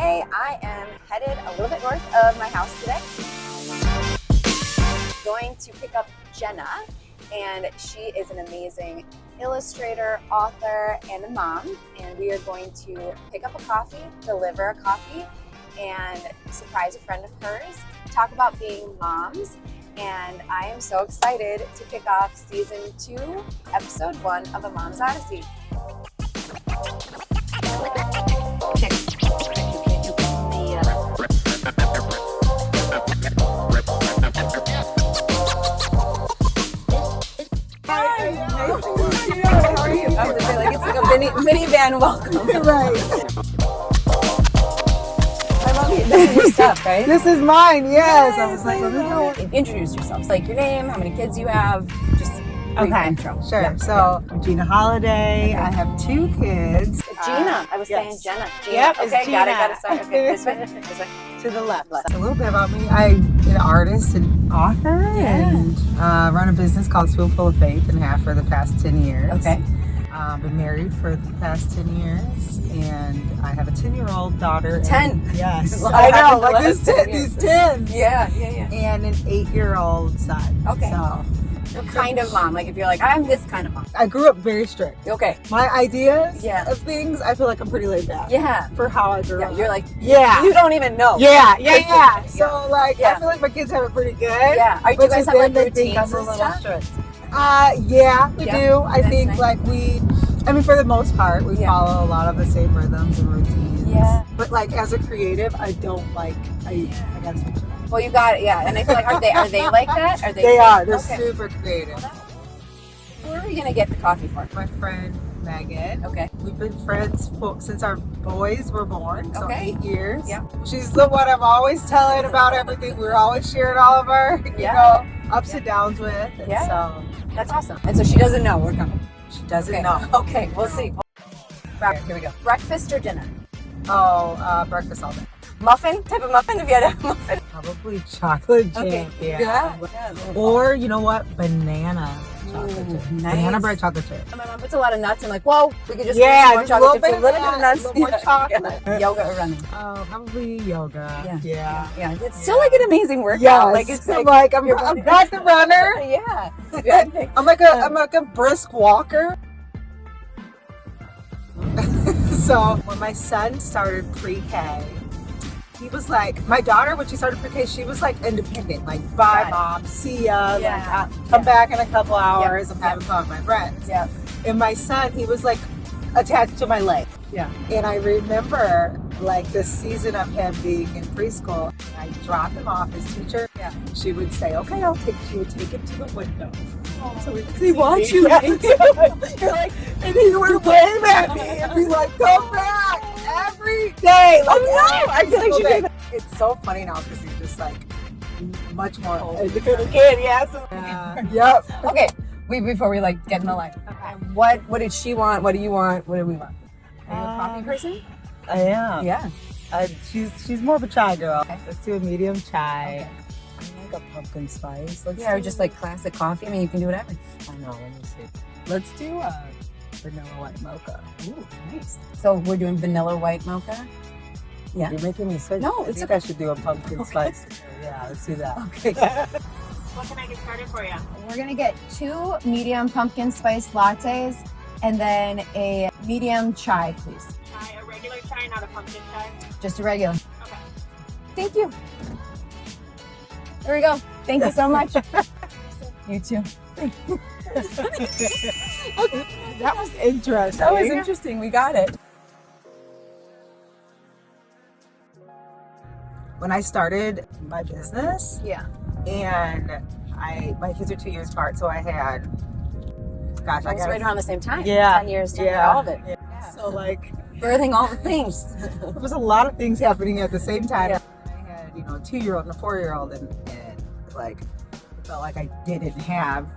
Hey, I am headed a little bit north of my house today. Going to pick up Jena, and she is an amazing illustrator, author, and a mom. And we are going to pick up a coffee, deliver a coffee, and surprise a friend of hers, talk about being moms. And I am so excited to kick off season 2, episode 1 of A Mom's Odyssey. I was like, it's like a minivan welcome. Right. I love you. This is your stuff, right? This is mine, yes. I was like, introduce yourself. It's like your name, how many kids you have, just brief intro. Sure. Yeah. So I'm Jena Holliday. I have 2 kids. Jena. I was saying yes. Jena. Yep, okay, it's got Jena. it. Sorry. Okay, this way. To the left. A little bit about me. I'm an artist and author and run a business called Spoonful of Faith and have for the past 10 years. Okay. Been married for the past 10 years and I have a 10-year-old daughter. 10? Yes. Well, I know, like these 10s. Yeah. And an 8-year-old son. Okay. So, what kind of mom? Like if you're like, I'm this kind of mom. I grew up very strict. Okay. My ideas Yeah. of things, I feel like I'm pretty laid back. Yeah. For how I grew Yeah. up. You're like, Yeah. you don't even know. Yeah. So like, Yeah. I feel like my kids have it pretty good. Yeah. Do you But guys just have like then they think routines I'm a and little stuff? strict. Yeah, we do. I That's think nice. like for the most part, we follow a lot of the same rhythms and routines. Yeah. But like as a creative, I don't like, I gotta switch it up. Well, you got it. Yeah. And I feel like, are they like that? Are they? They are. They're Okay. super creative. Who are we gonna get the coffee for? My friend Megan. Okay. We've been friends since our boys were born, so Okay. 8 years. Yeah. She's the one I'm always telling about everything. We're always sharing all of our, ups and downs with. And so That's awesome. And so she doesn't know we're coming. she doesn't Okay. know. Okay, we'll see. Here we go. Breakfast or dinner? Breakfast all day. Muffin? Type of muffin? If you had a muffin. Probably chocolate jam. Okay. Yeah. Or you know what? Banana chocolate chip. nice. Banana bread chocolate chip. My mom puts a lot of nuts. I'm like, whoa, we could just Yeah, more just a little chocolate chips, bit a little of bit of that, nuts. a little more chocolate. Yoga or running? Oh, probably yoga. Yeah. It's still like an amazing workout. Yes. Like it's I'm like I'm not the runner. yeah. I'm like a brisk walker. So when my son started pre-K, he was like, my daughter, when she started pre-K, she was like independent, like bye Right. mom, see ya, Yeah. like come back in a couple hours, I'm having fun with my friends. Yeah. And my son, he was like attached to my leg. Yeah. And I remember like this season of him being in preschool, I dropped him off, his teacher, she would say, okay, she would take him to the window. So we could watch you. You're like, and he would wave at me and be like, come back every day. Like, I feel like she did. It's so funny now because he's just like much more independent kid. Yep. Okay. Before we like get in the line. Okay. What did she want? What do you want? What do we want? Are you a coffee person? I am. Yeah. She's more of a chai girl. Okay. Let's do a medium chai. Okay. I like a pumpkin spice. Or just like classic coffee. I mean, you can do whatever. I know. Let me see. Let's do a vanilla white mocha. Ooh, nice. So we're doing vanilla white mocha. Yeah. You're making me sick. No, I it's think okay. I should do a pumpkin spice. Yeah, let's do that. Okay. What can I get started for you? We're gonna get 2 medium pumpkin spice lattes and then a medium chai, please. Chai, a regular chai, not a pumpkin chai. Just a regular. Okay. Thank you. There we go. Thank you so much. You too. That was interesting. That was interesting. We got it. When I started my business, and my kids are 2 years apart, so I had, I It was right around the same time. Yeah. 10 years, 10 years, all of it. Yeah. So like, Birthing all the things. there was a lot of things happening at the same time. I had, a 2-year-old and a 4-year-old, and like, it felt like I didn't have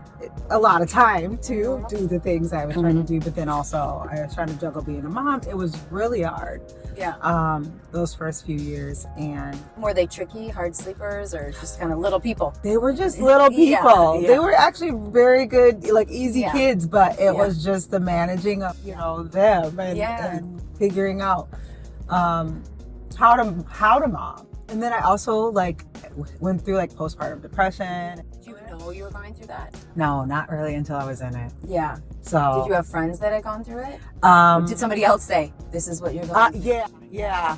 a lot of time to do the things I was trying to do, but then also I was trying to juggle being a mom. It was really hard. Yeah. Those first few years, and Were they tricky, hard sleepers, or just kind of little people? they were just little people. Yeah. They were actually very good, like easy Yeah. kids, but it Yeah. was just the managing of them and figuring out how to mom. And then I also like went through like postpartum depression. Did you know you were going through that? No, not really until I was in it. Yeah. So Did you have friends that had gone through it? Did somebody else say, this is what you're going through? Yeah.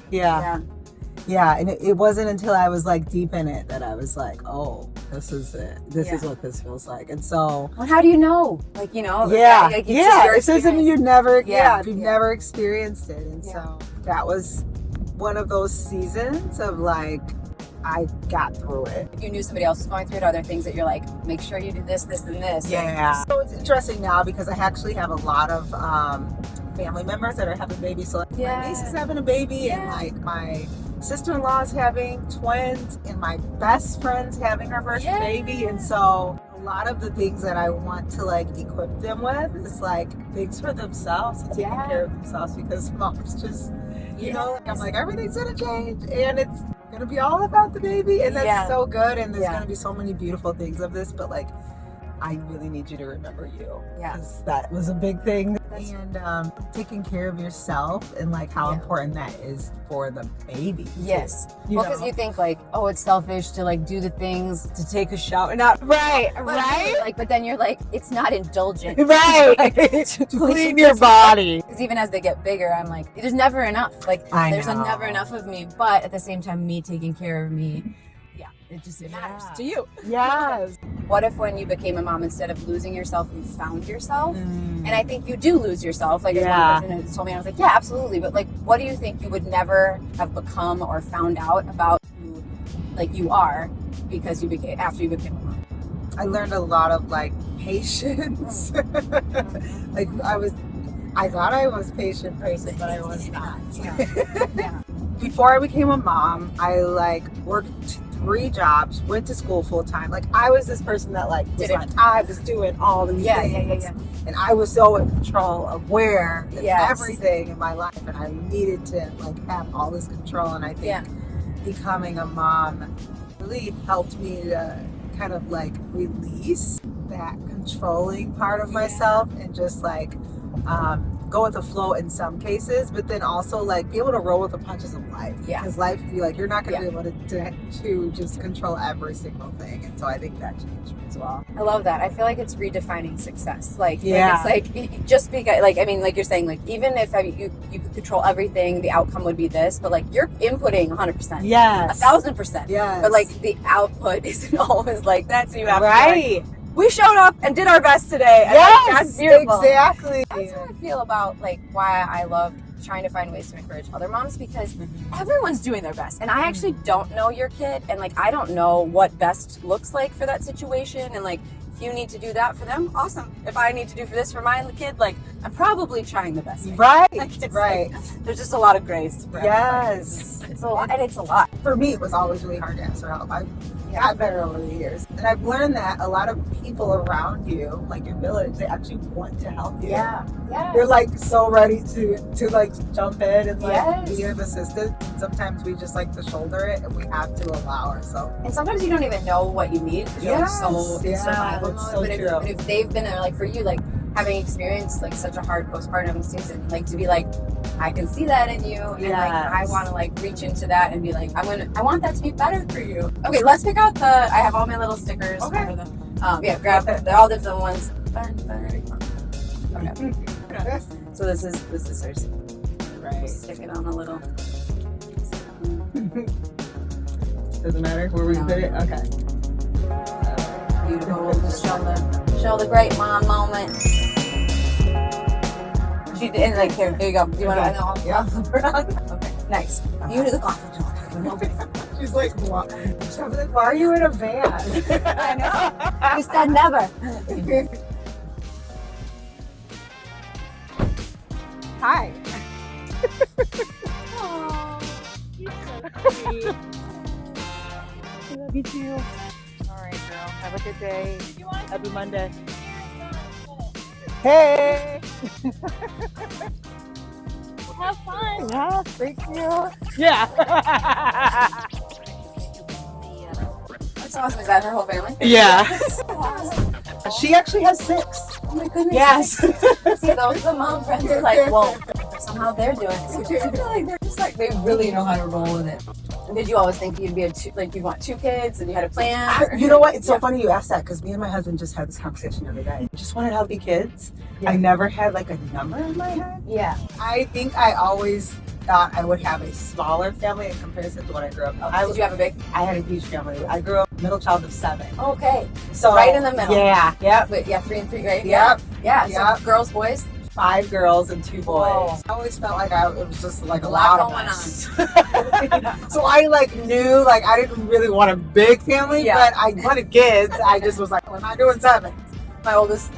And it wasn't until I was like deep in it that I was like, oh, this is it. This is what this feels like. And so. Well, how do you know? Like, you know? Yeah. Like, It's something you've never, if you've never experienced it. And so that was one of those seasons of like, I got through it. If you knew somebody else was going through it, are there things that you're like, make sure you do this, this, and this? Yeah. So it's interesting now because I actually have a lot of family members that are having babies. So like my niece is having a baby and like my sister-in-law is having twins and my best friend's having her first baby. And so a lot of the things that I want to like equip them with is like things for themselves and taking care of themselves because mom's just, you know, I'm like, everything's gonna change and it's gonna be all about the baby. And that's so good. And there's gonna be so many beautiful things of this, but like, I really need you to remember you. Because that was a big thing. And taking care of yourself and like how important that is for the baby. Yes. Well, because you think like, oh, it's selfish to like do the things to take a shower. Not right. Like, but then you're like, it's not indulgent. Right. To clean your body. Because even as they get bigger, I'm like, there's never enough. Like, there's never enough of me. But at the same time, me taking care of me. It matters to you. Yes. What if when you became a mom, instead of losing yourself, you found yourself? And I think you do lose yourself. Like, as one person has told me, I was like, yeah, absolutely. But like, what do you think you would never have become or found out about who, like, you are because after you became a mom? I learned a lot of like patience. Like I thought I was patient person, but I was not. Before I became a mom, I like worked 3 jobs, went to school full time. Like I was this person that like I was doing all these things. And I was so in control of where and everything in my life, and I needed to like have all this control. And I think becoming a mom really helped me to kind of like release that controlling part of myself and just like go with the flow in some cases, but then also like be able to roll with the punches of life. Because life, you're not going to be able to just control every single thing. And so I think that changed me as well. I love that. I feel like it's redefining success. Like it's like just because, like, I mean, like you're saying, like even if you could control everything, the outcome would be this, but like you're inputting 100%. Yes. 1000%. Yes. But like the output isn't always like that's you have right. To like, we showed up and did our best today. And yes, like, that's beautiful. Exactly. That's how I feel about like why I love trying to find ways to encourage other moms, because everyone's doing their best. And I actually don't know your kid, and like I don't know what best looks like for that situation. And like if you need to do that for them, awesome. If I need to do for this for my kid, like I'm probably trying the best. Right. Like, right. Like, there's just a lot of grace. For yes. It's a lot, and it's a lot. For me, it was always really hard to ask for help. I've got better over the years. And I've learned that a lot of people around you, like your village, they actually want to help you. Yeah. They're like so ready to like jump in and like be of assistance. Sometimes we just like to shoulder it, and we have to allow ourselves. And sometimes you don't even know what you need because you're like so in survival mode. So but if they've been there, like for you, like having experienced like such a hard postpartum season, like to be like, I can see that in you, and like I want to like reach into that and be like, I want that to be better for you. Okay, let's pick out I have all my little stickers. Okay. For the, grab they're all different ones. Okay. So this is hers. Right. Stick it on a little. Doesn't matter where we put it. Okay. Beautiful. We'll just show the great mom moment. She did like here you go. Do you want to know? Yeah. Okay. Nice. You do the coffee. She's like, what? She's like, why are you in a van? I know. You said never. Hi. Aww, you're so sweet. I love you too. All right, girl. Have a good day. Happy Monday. Hey. Have fun. Yeah, thank you. Yeah. That's awesome. Is that her whole family? Yeah. Awesome. She actually has 6. Oh my goodness. Yes. See, those the mom friends are like, well, somehow they're doing it. So I feel like they're just like They really know how to roll with it. Did you always think you'd be you'd want 2 kids and you had a plan? You know what? It's so funny you asked that because me and my husband just had this conversation the other day. Just wanted healthy kids. I never had like a number in my head. Yeah. I think I always thought I would have a smaller family in comparison to what I grew up. Did you have a big? I had a huge family. I grew up middle child of 7. Okay. So right in the middle. Yeah. Yep. But 3 and 3, right? Yep. Yeah. Yep. So girls, boys. 5 girls and 2 boys. Whoa. I always felt like it was just like a lot lot going of us. So I knew I didn't really want a big family, but I wanted kids. I just was like, we're not doing 7. My oldest,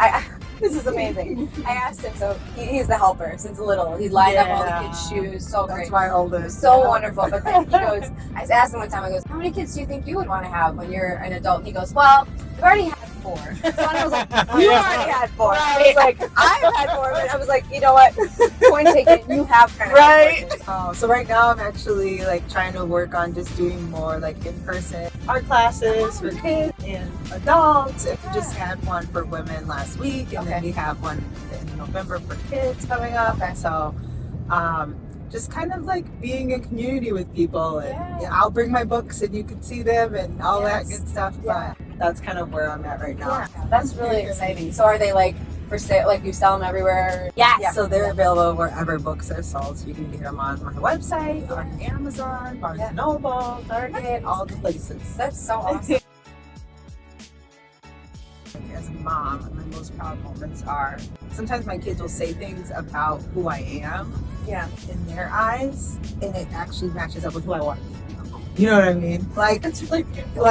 this is amazing. I asked him, so he's the helper since little. He lined up all the kids' shoes, so That's great. my oldest. So wonderful. But then he goes, I asked him one time, I goes, how many kids do you think you would want to have when you're an adult? And he goes, well, I've already had 4. So I was like, you already had 4. I was like, I've had 4, but I was like, you know what? Point taken, you have kind of right. So right now I'm actually trying to work on just doing more in-person art classes for kids and adults. And we just had one for women last week, and then we have one in November for kids coming up. And so just kind of being in community with people, and I'll bring my books and you can see them and all that good stuff. But that's kind of where I'm at right now. Yeah, that's really exciting. So are they for sale? You sell them everywhere? Yeah. So they're available wherever books are sold. So you can get them on my website, on Amazon, Barnes & Noble, Target, all the places. That's so awesome. As a mom, my most proud moments are sometimes my kids will say things about who I am in their eyes, and it actually matches up with who I want to be. You know what I mean? It's really beautiful.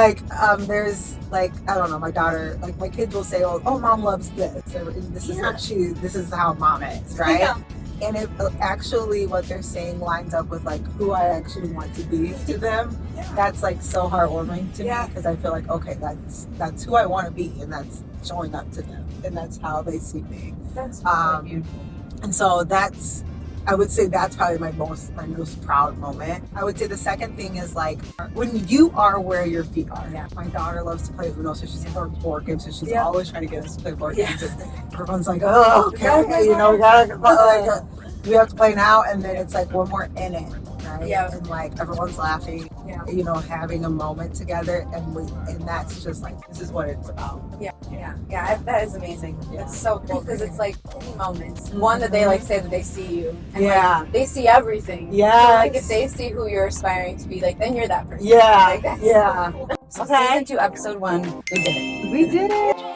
There's I don't know, my daughter, my kids will say, oh, mom loves this, or this is what this is how mom is, right? Yeah. And if actually what they're saying lines up with who I actually want to be to them, that's so heartwarming to me, because I feel okay, that's who I want to be, and that's showing up to them, and that's how they see me. That's really beautiful. And so I would say that's probably my most proud moment. I would say the second thing is when you are where your feet are. Yeah. My daughter loves to play Uno, so she's playing board games, so she's always trying to get us to play board games. And everyone's oh, okay, we gotta we have to play now, and then it's when we're in it, right? Yeah. And everyone's laughing, having a moment together, and that's just this is what it's about. Yeah, that is amazing. It's so cool because it's any moments. One that they say that they see you, and they see everything. Yeah. So, if they see who you're aspiring to be, then you're that person. Yeah. That's so cool. So Okay. Season 2, Episode 1, we did it. We did it.